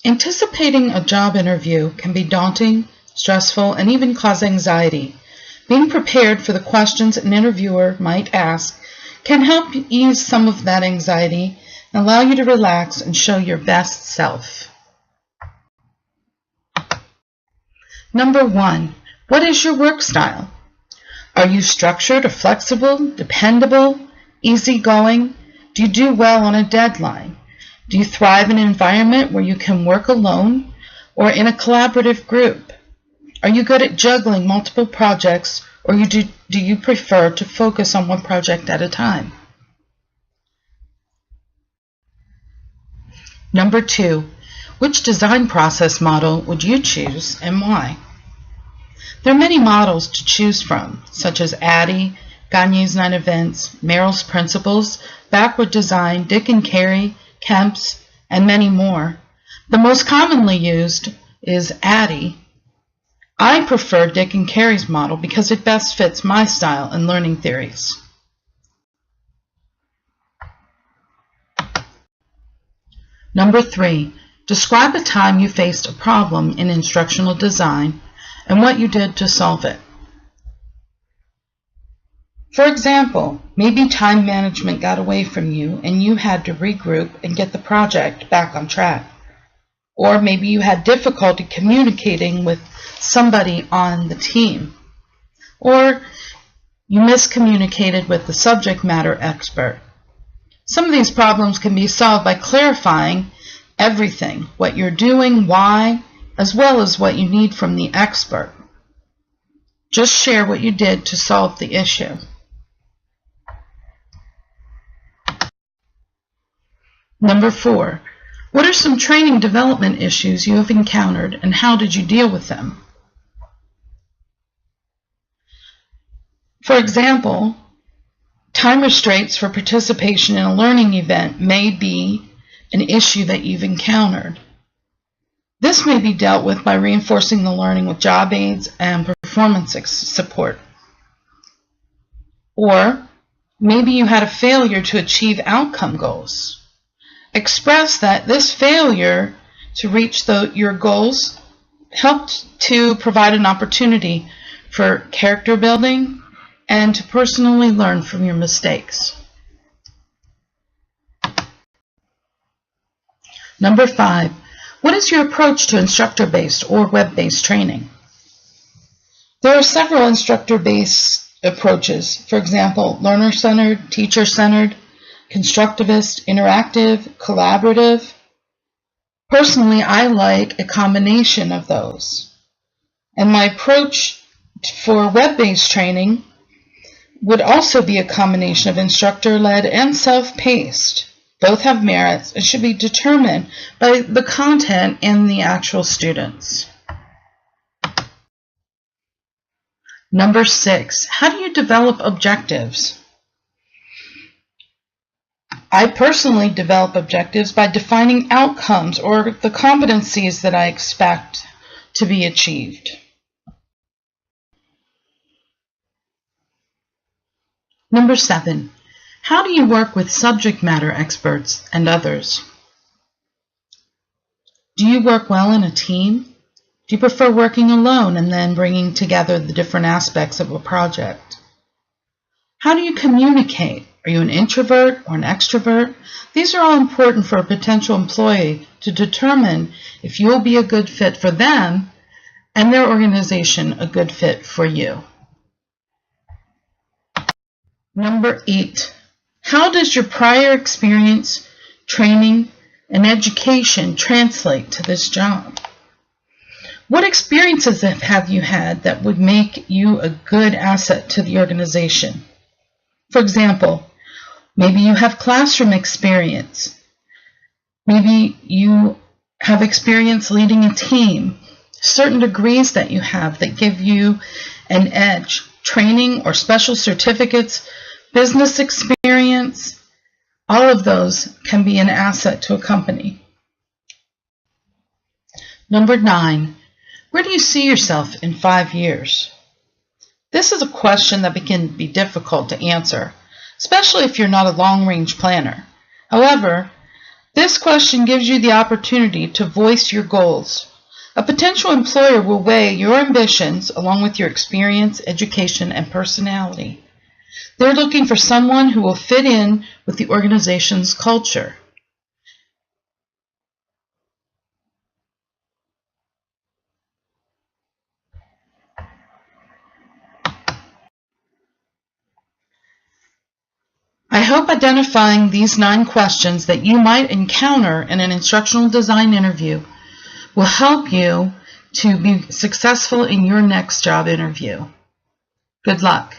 Anticipating a job interview can be daunting, stressful, and even cause anxiety. Being prepared for the questions an interviewer might ask can help ease some of that anxiety and allow you to relax and show your best self. Number 1, what is your work style? Are you structured or flexible, dependable, easygoing? Do you do well on a deadline? Do you thrive in an environment where you can work alone or in a collaborative group? Are you good at juggling multiple projects, or do you prefer to focus on one project at a time? Number 2, which design process model would you choose and why? There are many models to choose from, such as ADDIE, Gagne's 9 Events, Merrill's Principles, Backward Design, Dick and Carey, Kemp's, and many more. The most commonly used is ADDIE. I prefer Dick and Carey's model because it best fits my style and learning theories. Number 3, describe a time you faced a problem in instructional design and what you did to solve it. For example, maybe time management got away from you and you had to regroup and get the project back on track. Or maybe you had difficulty communicating with somebody on the team. Or you miscommunicated with the subject matter expert. Some of these problems can be solved by clarifying everything, what you're doing, why, as well as what you need from the expert. Just share what you did to solve the issue. Number 4, what are some training development issues you have encountered and how did you deal with them? For example, time restraints for participation in a learning event may be an issue that you've encountered. This may be dealt with by reinforcing the learning with job aids and performance support. Or maybe you had a failure to achieve outcome goals. Express that this failure to reach your goals helped to provide an opportunity for character building and to personally learn from your mistakes. Number 5, what is your approach to instructor-based or web-based training? There are several instructor-based approaches. For example, learner-centered, teacher-centered, constructivist, interactive, collaborative. Personally, I like a combination of those. And my approach for web-based training would also be a combination of instructor-led and self-paced. Both have merits and should be determined by the content and the actual students. Number 6, how do you develop objectives? I personally develop objectives by defining outcomes or the competencies that I expect to be achieved. Number 7, how do you work with subject matter experts and others? Do you work well in a team? Do you prefer working alone and then bringing together the different aspects of a project? How do you communicate? Are you an introvert or an extrovert? These are all important for a potential employee to determine if you'll be a good fit for them and their organization a good fit for you. Number 8, how does your prior experience, training, and education translate to this job? What experiences have you had that would make you a good asset to the organization? For example, maybe you have classroom experience. Maybe you have experience leading a team. Certain degrees that you have that give you an edge. Training or special certificates, business experience, all of those can be an asset to a company. Number 9, where do you see yourself in 5 years? This is a question that can be difficult to answer, especially if you're not a long-range planner. However, This question gives you the opportunity to voice your goals. A potential employer will weigh your ambitions along with your experience, education, and personality. They're looking for someone who will fit in with the organization's culture. I hope identifying these 9 questions that you might encounter in an instructional design interview will help you to be successful in your next job interview. Good luck.